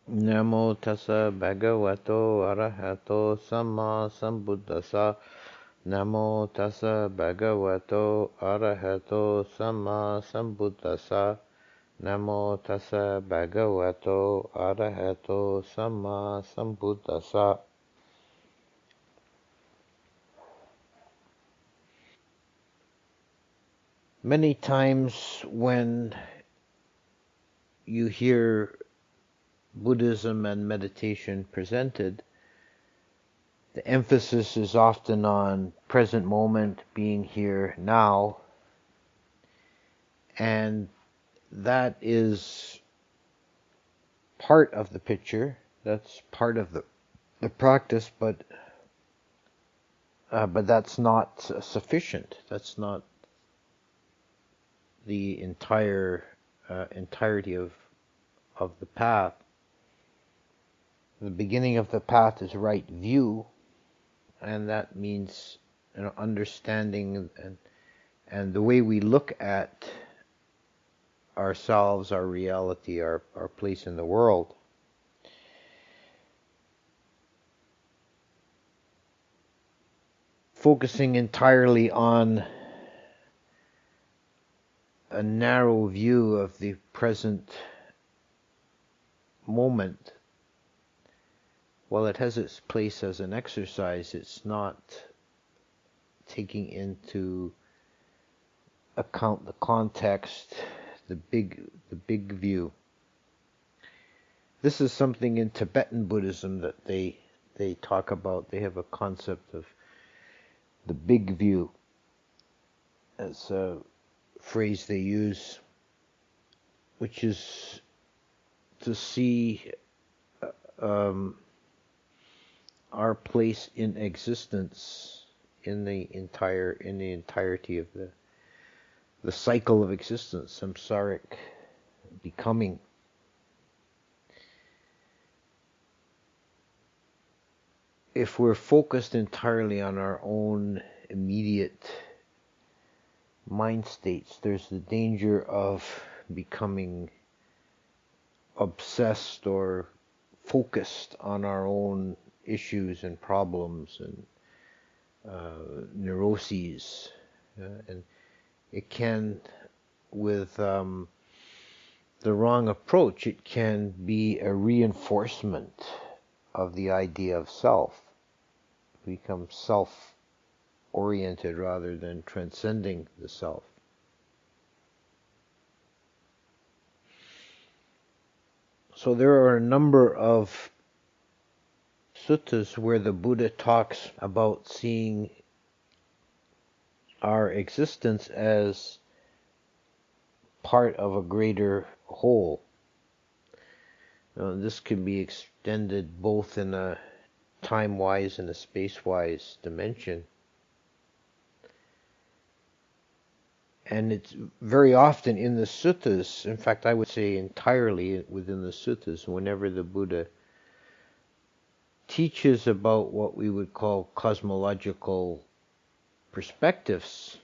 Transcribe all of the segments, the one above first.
Namo tassa bhagavato arahato samma sambuddhassa. Namo tassa bhagavato arahato samma sambuddhassa. Namo tassa bhagavato arahato samma sambuddhassa. Many times when you hear Buddhism and meditation presented, the emphasis is often on present moment, being here now, and that is part of the picture. That's part of the practice, but that's not sufficient. That's not the entirety of the path. The beginning of the path is right view, and that means understanding and the way we look at ourselves, our reality, our place in the world. Focusing entirely on a narrow view of the present moment, while it has its place as an exercise, it's not taking into account the context, the big view. This is something in Tibetan Buddhism that they talk about. They have a concept of the big view as a phrase they use, which is to see our place in existence in the entirety of the cycle of existence, samsaric becoming. If we're focused entirely on our own immediate mind states, there's the danger of becoming obsessed or focused on our own issues and problems and neuroses. And it can, with the wrong approach, it can be a reinforcement of the idea of self. Become self-oriented rather than transcending the self. So there are a number of suttas where the Buddha talks about seeing our existence as part of a greater whole. This can be extended both in a time-wise and a space-wise dimension. And it's very often in the suttas, in fact I would say entirely within the suttas, whenever the Buddha teaches about what we would call cosmological perspectives,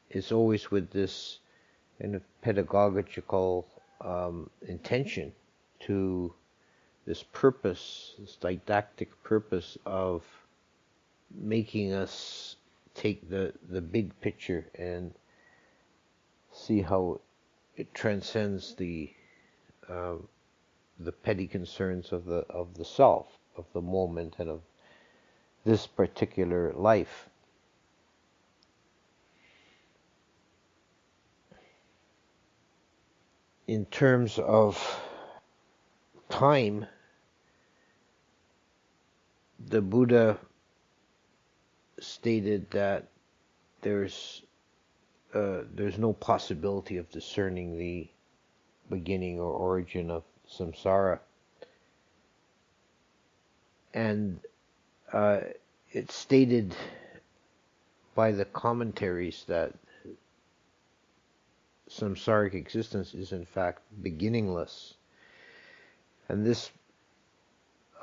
it's always with this kind of pedagogical intention, to this purpose, this didactic purpose of making us take the big picture and see how it transcends the petty concerns of the self, of the moment, and of this particular life. In terms of time, the Buddha stated that there's no possibility of discerning the beginning or origin of samsara, and it's stated by the commentaries that samsaric existence is in fact beginningless. And this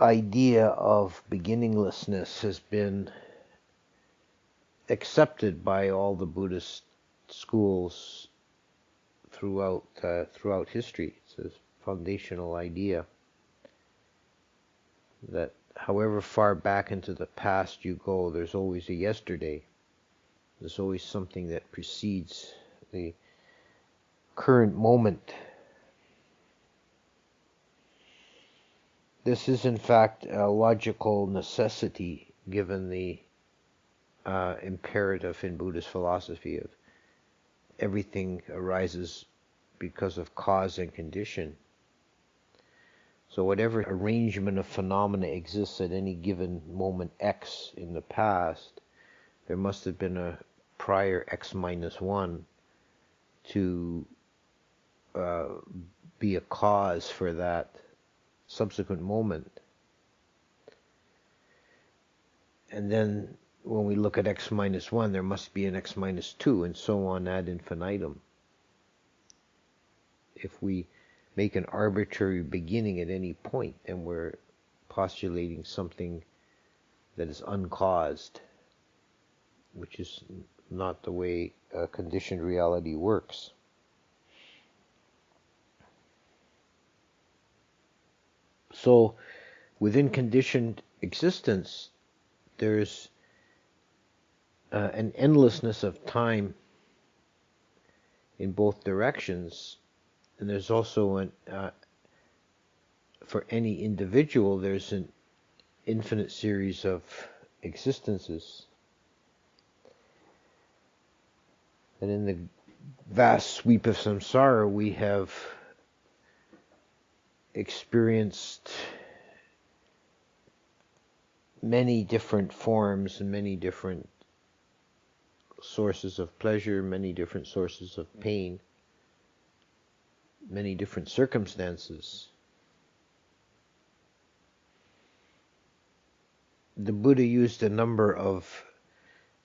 idea of beginninglessness has been accepted by all the Buddhist schools throughout history. It's a foundational idea. that however far back into the past you go, there's always a yesterday. There's always something that precedes the current moment. This is in fact a logical necessity given the imperative in Buddhist philosophy of everything arises because of cause and condition. So whatever arrangement of phenomena exists at any given moment X in the past, there must have been a prior X minus 1 to be a cause for that subsequent moment. And then when we look at X minus 1, there must be an X minus 2, and so on ad infinitum. If we make an arbitrary beginning at any point, then we're postulating something that is uncaused, which is not the way conditioned reality works. So within conditioned existence, there's an endlessness of time in both directions, and there's also for any individual, there's an infinite series of existences. And in the vast sweep of samsara, we have experienced many different forms and many different sources of pleasure, many different sources of pain, many different circumstances. The Buddha used a number of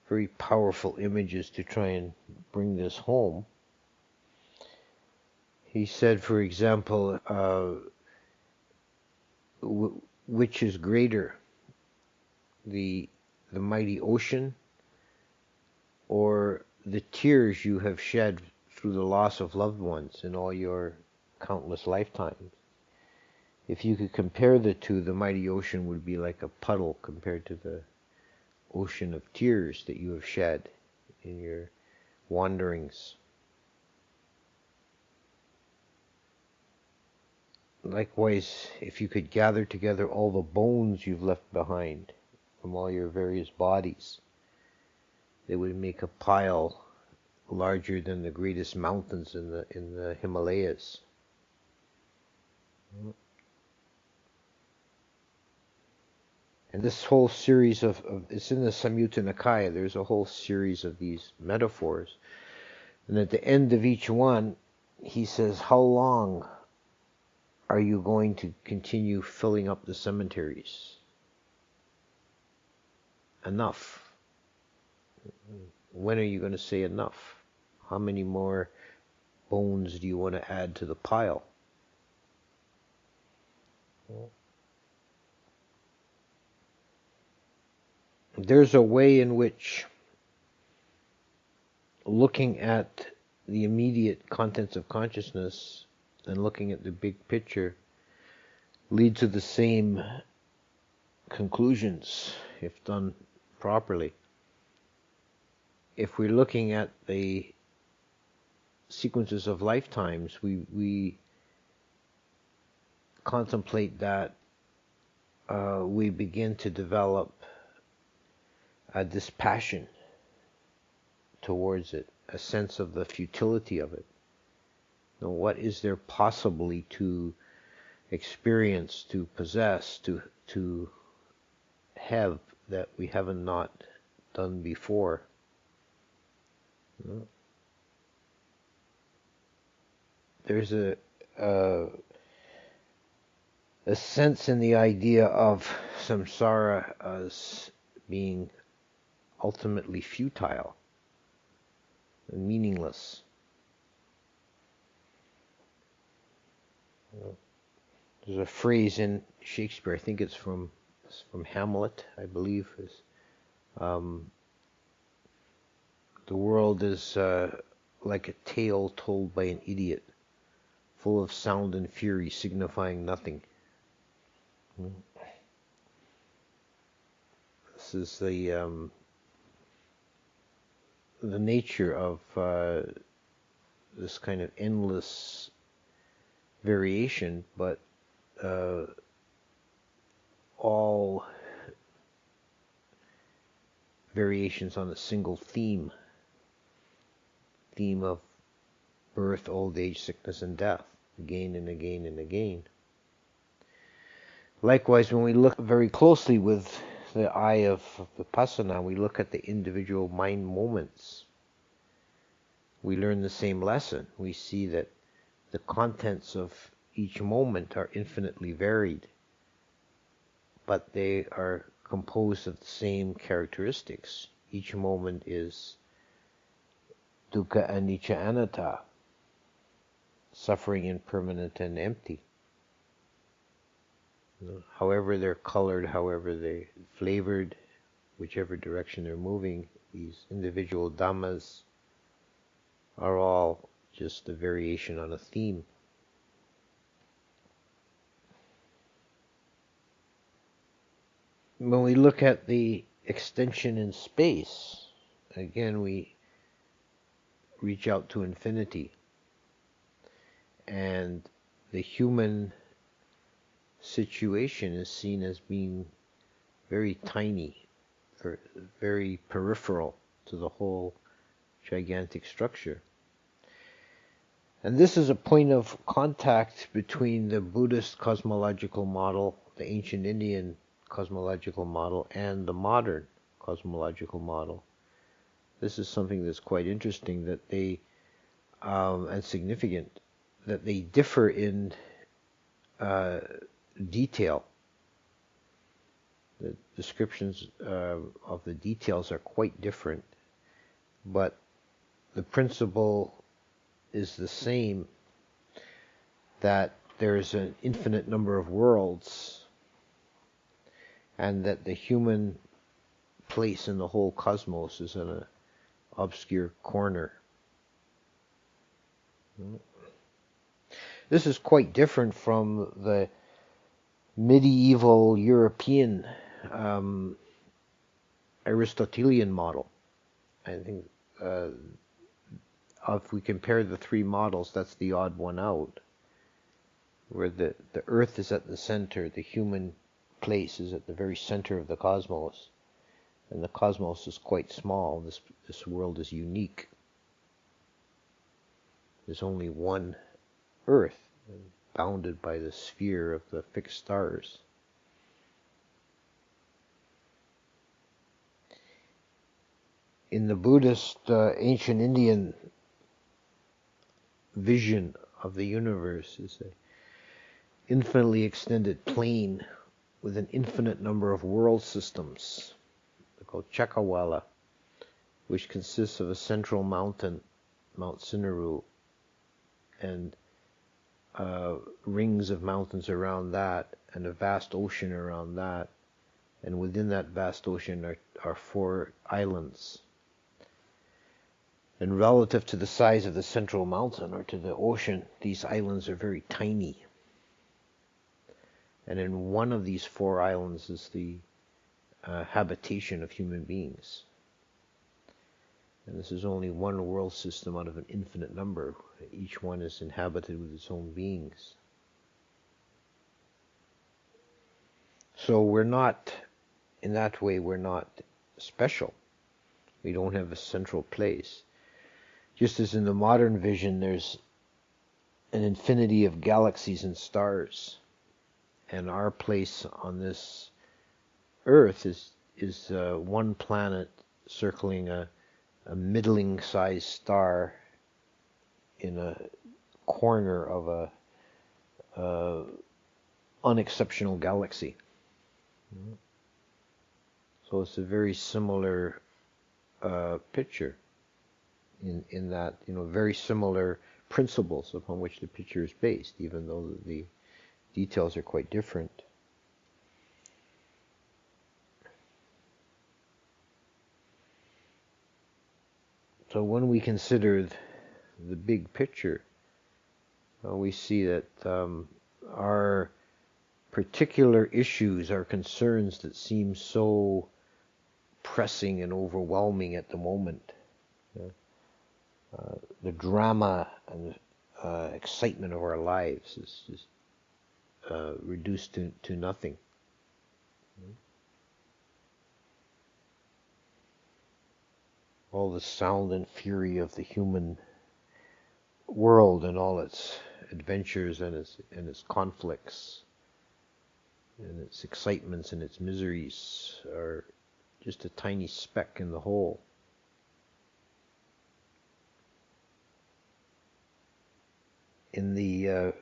very powerful images to try and bring this home. He said, for example, which is greater, the mighty ocean or the tears you have shed through the loss of loved ones in all your countless lifetimes? If you could compare the two, the mighty ocean would be like a puddle compared to the ocean of tears that you have shed in your wanderings. Likewise, if you could gather together all the bones you've left behind from all your various bodies, they would make a pile larger than the greatest mountains in the Himalayas. And this whole series of it's in the Samyutta Nikaya, there's a whole series of these metaphors. And at the end of each one, he says, how long are you going to continue filling up the cemeteries? Enough. When are you going to say enough? How many more bones do you want to add to the pile? There's a way in which looking at the immediate contents of consciousness and looking at the big picture lead to the same conclusions if done properly. If we're looking at the sequences of lifetimes, we contemplate that we begin to develop a dispassion towards it, a sense of the futility of it. You know, what is there possibly to experience, to possess, to have that we haven't not done before? You know? There's a sense in the idea of samsara as being ultimately futile and meaningless. There's a phrase in Shakespeare, I think it's from Hamlet, I believe, is the world is like a tale told by an idiot, full of sound and fury, signifying nothing. is the nature of this kind of endless variation, but all variations on a single theme of birth, old age, sickness, and death, again and again and again. Likewise, when we look very closely with the eye of Vipassana, we look at the individual mind moments. We learn the same lesson. We see that the contents of each moment are infinitely varied, but they are composed of the same characteristics. Each moment is dukkha, anicca, anatta, suffering, impermanent, and empty. However they're colored, however they're flavored, whichever direction they're moving, these individual dhammas are all just a variation on a theme. When we look at the extension in space, again we reach out to infinity, and the human situation is seen as being very tiny, very peripheral to the whole gigantic structure. And this is a point of contact between the Buddhist cosmological model, the ancient Indian cosmological model, and the modern cosmological model. This is something that's quite interesting, that they and significant, that they differ in detail. The descriptions of the details are quite different, but the principle is the same, that there is an infinite number of worlds, and that the human place in the whole cosmos is in an obscure corner. This is quite different from the medieval European Aristotelian model. I think if we compare the three models, that's the odd one out, where the earth is at the center, the human place is at the very center of the cosmos, and the cosmos is quite small. This world is unique. There's only one earth, bounded by the sphere of the fixed stars. In the Buddhist ancient Indian vision of the universe, is an infinitely extended plane with an infinite number of world systems, called Chakrawala, which consists of a central mountain, Mount Sinnaru, and rings of mountains around that, and a vast ocean around that, and within that vast ocean are 4 islands. And relative to the size of the central mountain or to the ocean, these islands are very tiny. And in one of these 4 islands is the habitation of human beings. And this is only one world system out of an infinite number. Each one is inhabited with its own beings. So we're not, in that way, we're not special. We don't have a central place. Just as in the modern vision, there's an infinity of galaxies and stars, and our place on this earth is one planet circling a middling-sized star in a corner of a unexceptional galaxy. So it's a very similar picture in that, very similar principles upon which the picture is based, even though the details are quite different. So when we consider the big picture, we see that our particular issues, our concerns that seem so pressing and overwhelming at the moment. The drama and excitement of our lives is just reduced to nothing. All the sound and fury of the human world and all its adventures and its conflicts and its excitements and its miseries are just a tiny speck in the whole. In the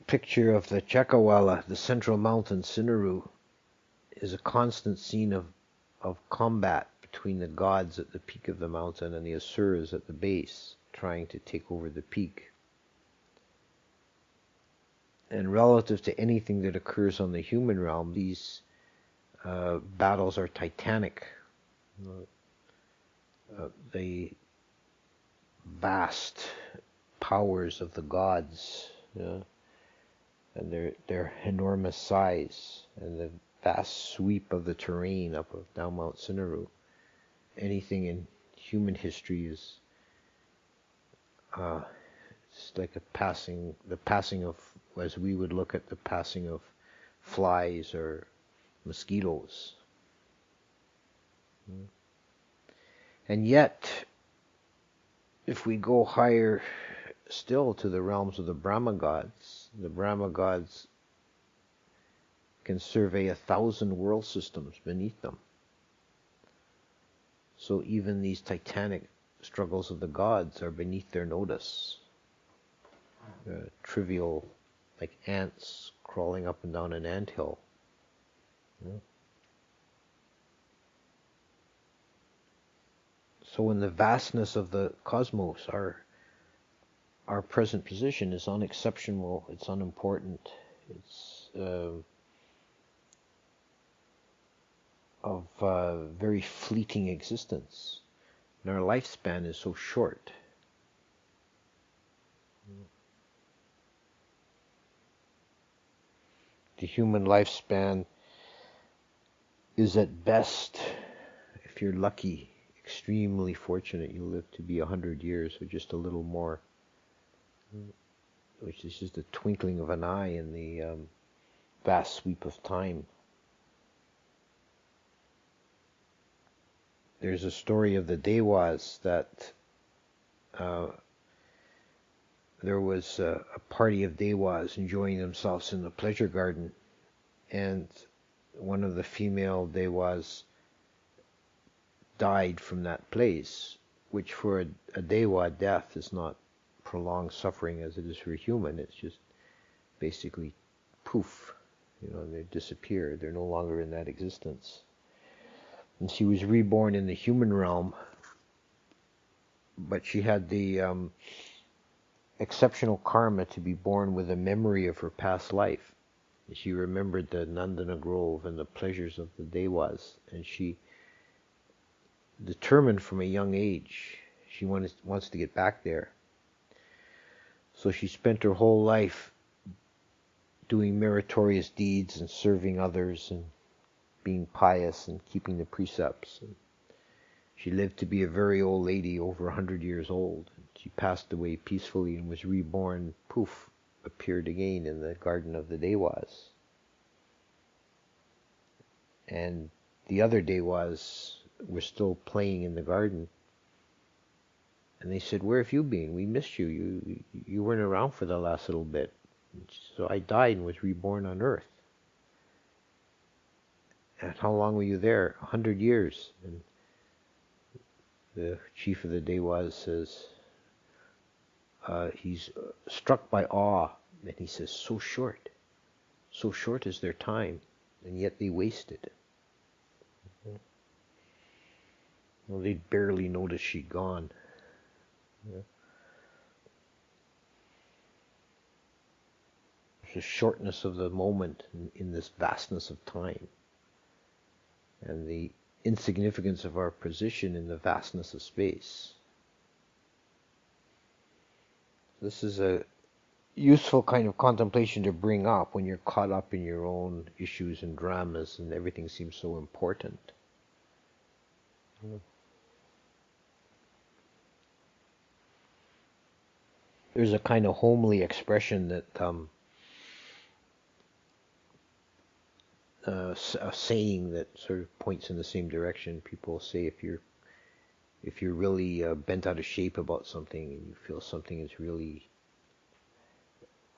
picture of the Chakawala, the central mountain, Sinaru, is a constant scene of combat between the gods at the peak of the mountain and the asuras at the base, trying to take over the peak. And relative to anything that occurs on the human realm, these battles are titanic. The vast powers of the gods, and their enormous size, and the vast sweep of the terrain up down Mount Sinaru. Anything in human history is it's like the passing of, as we would look at the passing of flies or mosquitoes. And yet, if we go higher still to the realms of the Brahma gods can survey 1,000 world systems beneath them. So even these titanic struggles of the gods are beneath their notice. Trivial, like ants crawling up and down an anthill. So in the vastness of the cosmos, our present position is unexceptional, it's unimportant, it's of very fleeting existence. And our lifespan is so short. The human lifespan is at best, if you're lucky, extremely fortunate, you live to be 100 years or just a little more, which is just a twinkling of an eye in the vast sweep of time. There's a story of the Devas that there was a party of Devas enjoying themselves in the pleasure garden, and one of the female Devas died from that place, which for a Deva, death is not prolonged suffering as it is for a human. It's just basically poof, they disappear. They're no longer in that existence. And she was reborn in the human realm, but she had the exceptional karma to be born with a memory of her past life. She remembered the Nandana Grove and the pleasures of the Devas, and she determined from a young age she wants to get back there. So she spent her whole life doing meritorious deeds and serving others and being pious and keeping the precepts. And she lived to be a very old lady, over 100 years old. She passed away peacefully and was reborn, poof, appeared again in the garden of the Devas. And the other Devas were still playing in the garden. And they said, "Where have you been? We missed you. You weren't around for the last little bit." So I died and was reborn on earth. And how long were you there? 100 years. And the chief of the Devas says, he's struck by awe, and he says, so short is their time, and yet they waste it. Well, they'd barely noticed she'd gone. There's a shortness of the moment in this vastness of time, and the insignificance of our position in the vastness of space. This is a useful kind of contemplation to bring up when you're caught up in your own issues and dramas and everything seems so important. There's a kind of homely expression that a saying that sort of points in the same direction. People say if you're really bent out of shape about something and you feel something is really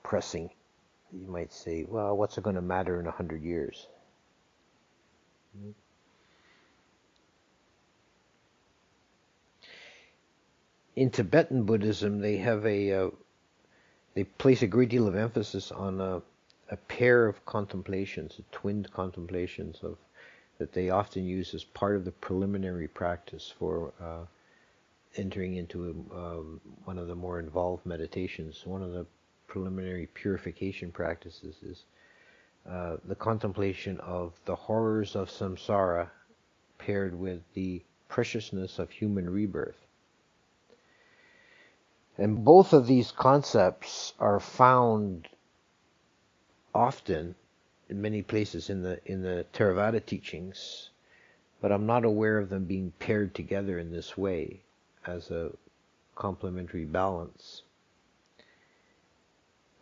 pressing, you might say, well, what's it going to matter in 100 years? In Tibetan Buddhism, they place a great deal of emphasis on a pair of contemplations, twinned contemplations that they often use as part of the preliminary practice for entering into one of the more involved meditations. One of the preliminary purification practices is the contemplation of the horrors of samsara paired with the preciousness of human rebirth. And both of these concepts are found often in many places in the Theravada teachings, but I'm not aware of them being paired together in this way as a complementary balance.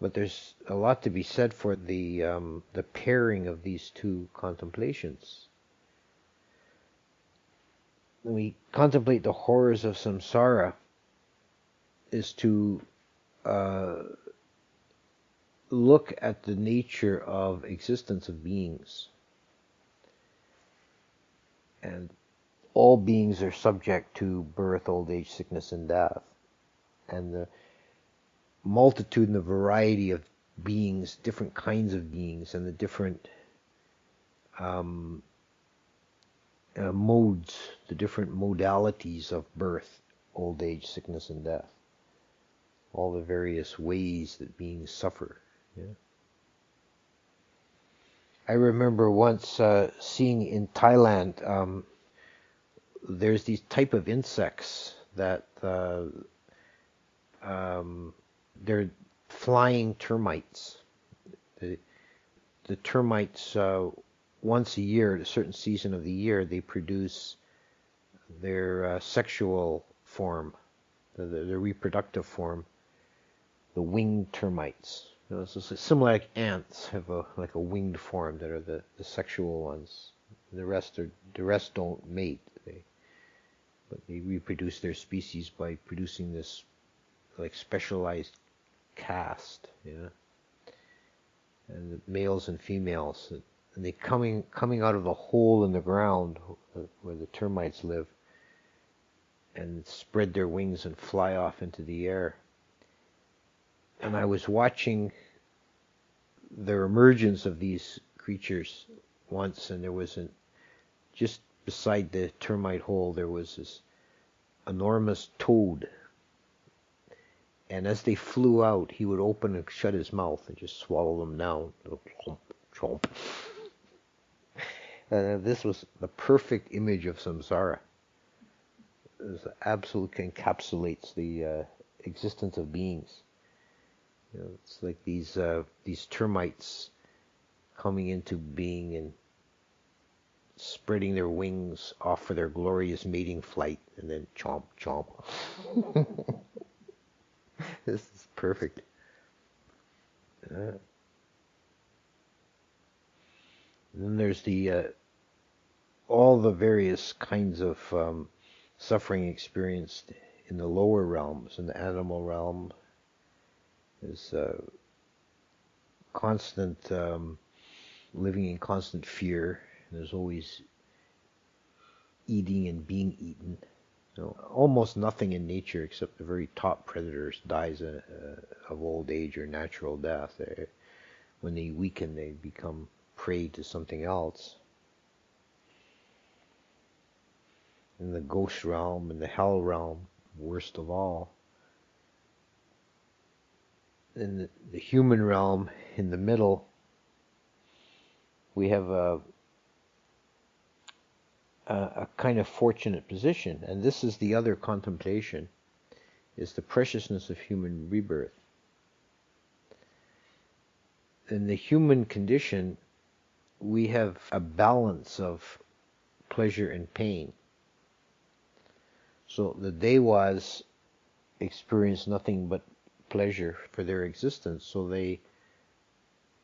But there's a lot to be said for the pairing of these two contemplations. When we contemplate the horrors of samsara, is to look at the nature of existence of beings. And all beings are subject to birth, old age, sickness, and death. And the multitude and the variety of beings, different kinds of beings, and the different modes, the different modalities of birth, old age, sickness, and death. All the various ways that beings suffer. Yeah. I remember once seeing in Thailand, there's these type of insects that they're flying termites. The termites, once a year, at a certain season of the year, they produce their sexual form, their reproductive form, the winged termites. So it's similar, like ants have like a winged form that are the sexual ones. The rest don't mate. But they reproduce their species by producing this like specialized caste, yeah. And the males and females, and they coming out of the hole in the ground where the termites live, and spread their wings and fly off into the air. And I was watching the emergence of these creatures once, and there was just beside the termite hole there was this enormous toad. And as they flew out, he would open and shut his mouth and just swallow them down. Chomp, chomp. This was the perfect image of samsara. It absolutely encapsulates the existence of beings. You know, it's like these termites coming into being and spreading their wings off for their glorious mating flight, and then chomp, chomp. This is perfect. And then there's all the various kinds of suffering experienced in the lower realms, in the animal realm. There's constant living in constant fear. There's always eating and being eaten. So almost nothing in nature except the very top predators dies of old age or natural death. When they weaken, they become prey to something else. In the ghost realm and the hell realm, worst of all. In the human realm, in the middle, we have a kind of fortunate position, and this is the other contemplation, is the preciousness of human rebirth. In the human condition, we have a balance of pleasure and pain. So the Devas experience nothing but pleasure for their existence, so they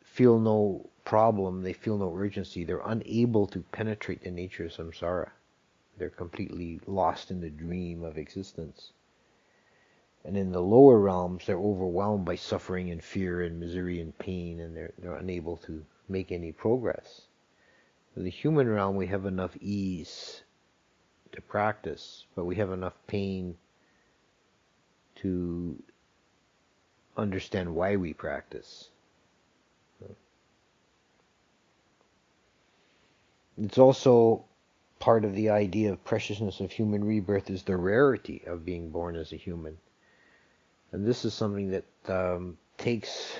feel no problem, they feel no urgency, they're unable to penetrate the nature of samsara. They're completely lost in the dream of existence. And in the lower realms, they're overwhelmed by suffering and fear and misery and pain, and they're unable to make any progress. In the human realm, we have enough ease to practice, but we have enough pain to understand why we practice. It's also part of the idea of preciousness of human rebirth is the rarity of being born as a human. And this is something that takes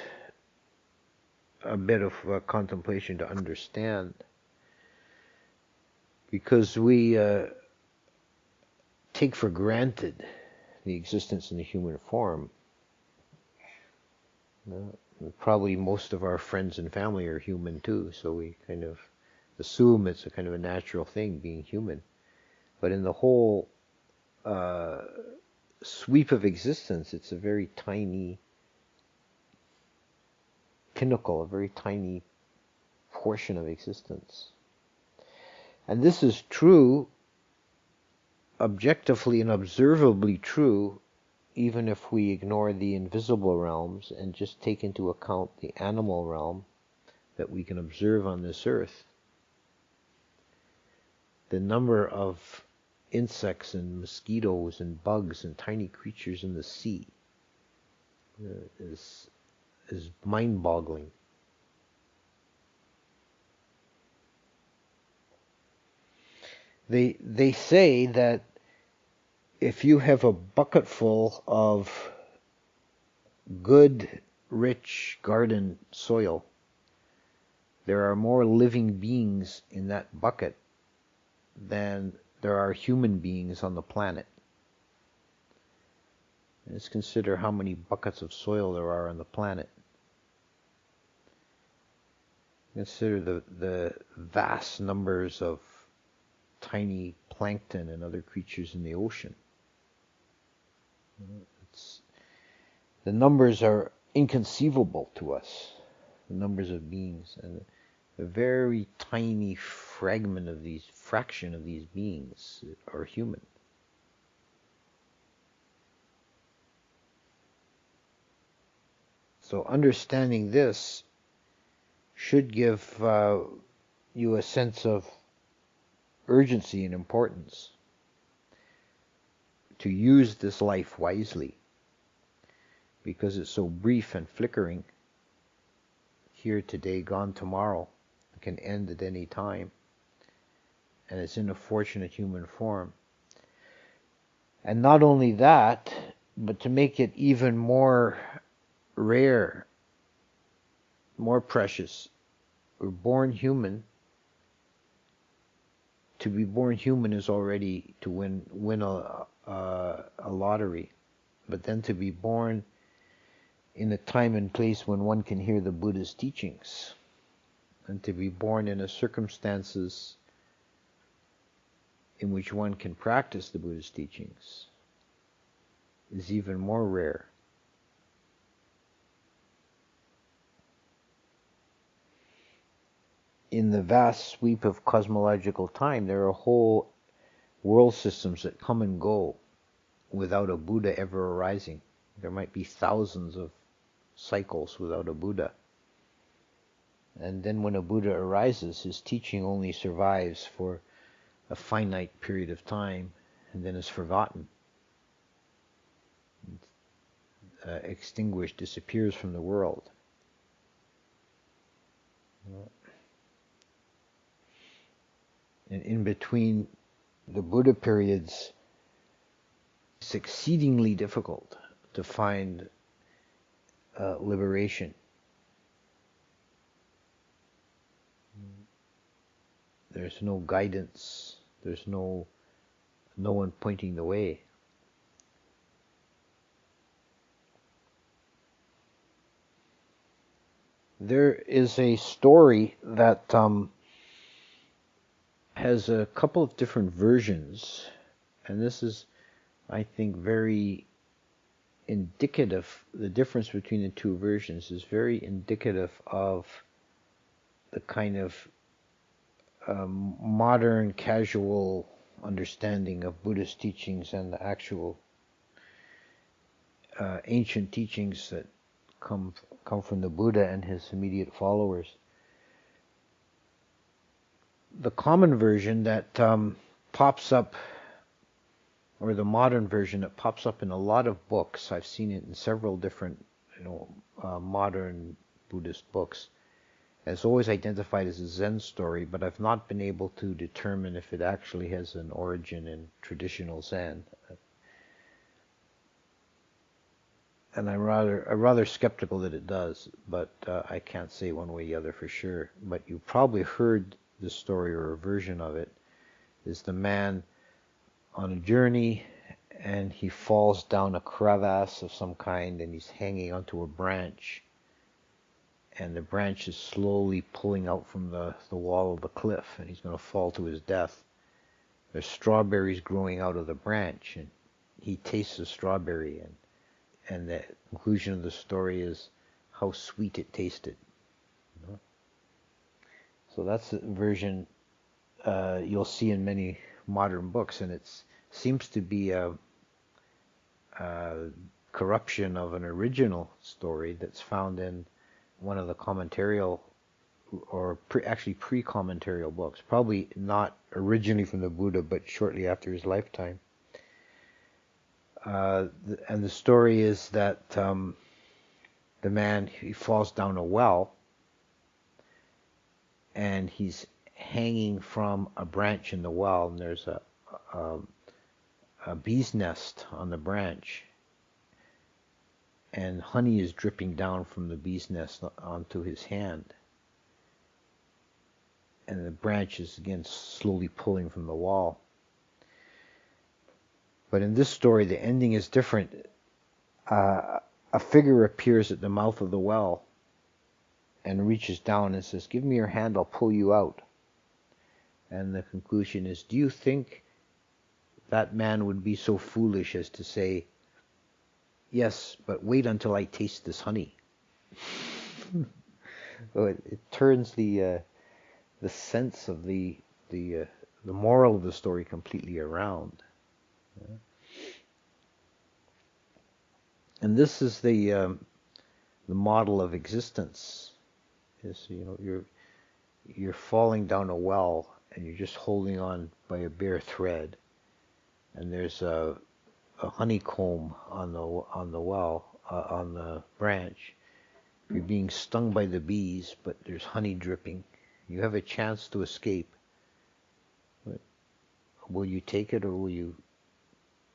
a bit of contemplation to understand, because we take for granted the existence in the human form. Probably most of our friends and family are human too, so we kind of assume it's a kind of a natural thing, being human. But in the whole sweep of existence, it's a very tiny pinnacle, a very tiny portion of existence. And this is true, objectively and observably true, even if we ignore the invisible realms and just take into account the animal realm that we can observe on this earth. The number of insects and mosquitoes and bugs and tiny creatures in the sea is mind-boggling. They say that if you have a bucket full of good, rich garden soil, there are more living beings in that bucket than there are human beings on the planet. Let's consider how many buckets of soil there are on the planet. Consider the vast numbers of tiny plankton and other creatures in the ocean. The numbers are inconceivable to us, the numbers of beings, and a very tiny fraction of these beings are human. So understanding this should give you a sense of urgency and importance to use this life wisely, because it's so brief and flickering. Here today, gone tomorrow. It can end at any time, and it's in a fortunate human form. And not only that, but to make it even more rare, more precious, we're born human. To be born human is already to win a lottery, but then to be born in a time and place when one can hear the Buddha's teachings, and to be born in circumstances in which one can practice the Buddha's teachings is even more rare. In the vast sweep of cosmological time, there are whole world systems that come and go without a Buddha ever arising. There might be thousands of cycles without a Buddha. And then when a Buddha arises, his teaching only survives for a finite period of time and then is forgotten, extinguished, disappears from the world. And in between the Buddha periods, it's exceedingly difficult to find liberation. There's no guidance. There's no one pointing the way. There is a story that has a couple of different versions, and this is I think, very indicative. The difference between the two versions is very indicative of the kind of modern casual understanding of Buddhist teachings and the actual ancient teachings that come from the Buddha and his immediate followers. The common version that pops up, or the modern version that pops up in a lot of books, I've seen it in several different, modern Buddhist books, is always identified as a Zen story, but I've not been able to determine if it actually has an origin in traditional Zen. And I'm rather skeptical that it does, but I can't say one way or the other for sure. But you probably heard the story, or a version of it, is the man on a journey and he falls down a crevasse of some kind and he's hanging onto a branch, and the branch is slowly pulling out from the wall of the cliff, and he's going to fall to his death. There's strawberries growing out of the branch, and he tastes the strawberry, and the conclusion of the story is how sweet it tasted. So that's a version you'll see in many modern books, and it seems to be a corruption of an original story that's found in one of the commentarial, or pre-commentarial books, probably not originally from the Buddha, but shortly after his lifetime. And the story is that the man, he falls down a well, and he's hanging from a branch in the well, and there's a bee's nest on the branch, and honey is dripping down from the bee's nest onto his hand, and the branch is again slowly pulling from the wall. But in this story, the ending is different. A figure appears at the mouth of the well and reaches down and says, "Give me your hand, I'll pull you out." And the conclusion is, do you think that man would be so foolish as to say, "Yes, but wait until I taste this honey"? So it turns the sense of the moral of the story completely around. And this is the model of existence. Is, you're falling down a well and you're just holding on by a bare thread, and there's a honeycomb on the well, on the branch. You're being stung by the bees, but there's honey dripping. You have a chance to escape. But will you take it, or will you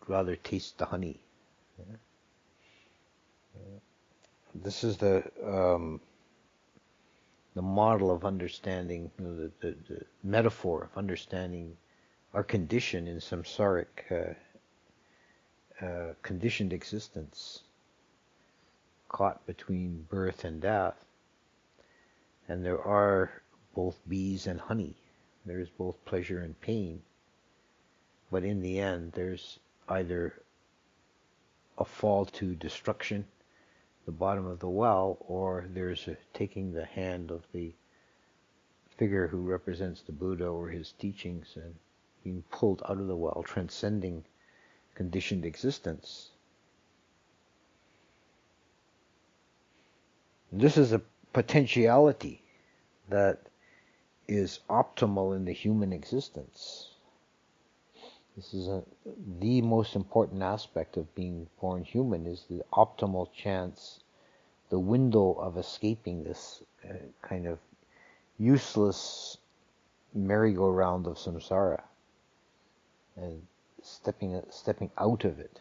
rather taste the honey? Yeah. This is the model of understanding, the metaphor of understanding our condition in samsaric conditioned existence, caught between birth and death. And there are both bees and honey. There is both pleasure and pain. But in the end, there's either a fall to destruction, the bottom of the well, or there's taking the hand of the figure who represents the Buddha or his teachings and being pulled out of the well, transcending conditioned existence. This is a potentiality that is optimal in the human existence. This is the most important aspect of being born human, is the optimal chance, the window of escaping this kind of useless merry-go-round of samsara and stepping out of it.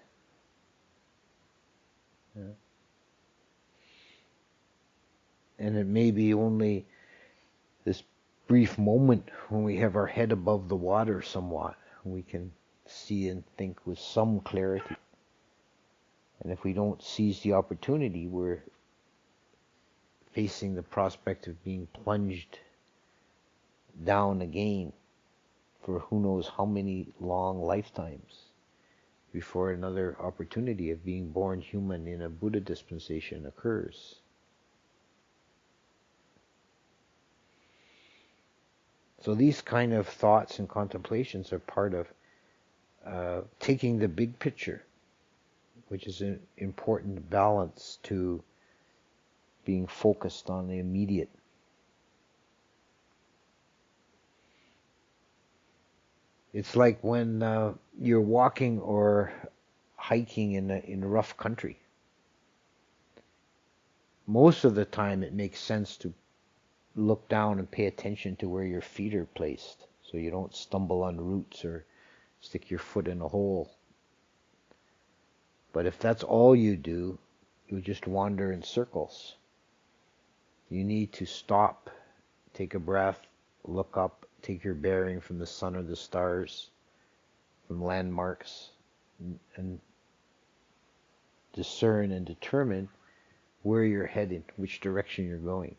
Yeah. And it may be only this brief moment when we have our head above the water somewhat, we can see and think with some clarity. And if we don't seize the opportunity, we're facing the prospect of being plunged down again for who knows how many long lifetimes. before another opportunity of being born human in a Buddha dispensation occurs. So these kind of thoughts and contemplations are part of taking the big picture, which is an important balance to being focused on the immediate. It's like when you're walking or hiking in a rough country. Most of the time it makes sense to look down and pay attention to where your feet are placed so you don't stumble on roots or stick your foot in a hole. But if that's all you do, you just wander in circles. You need to stop, take a breath, look up, take your bearing from the sun or the stars, from landmarks, and discern and determine where you're headed, which direction you're going.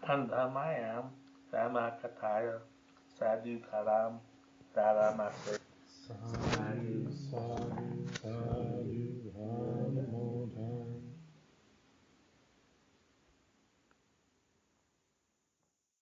Andamayam, Ramakataya, Sadhu Karam, Dharamase. Sadhu, sadhu, sadhu.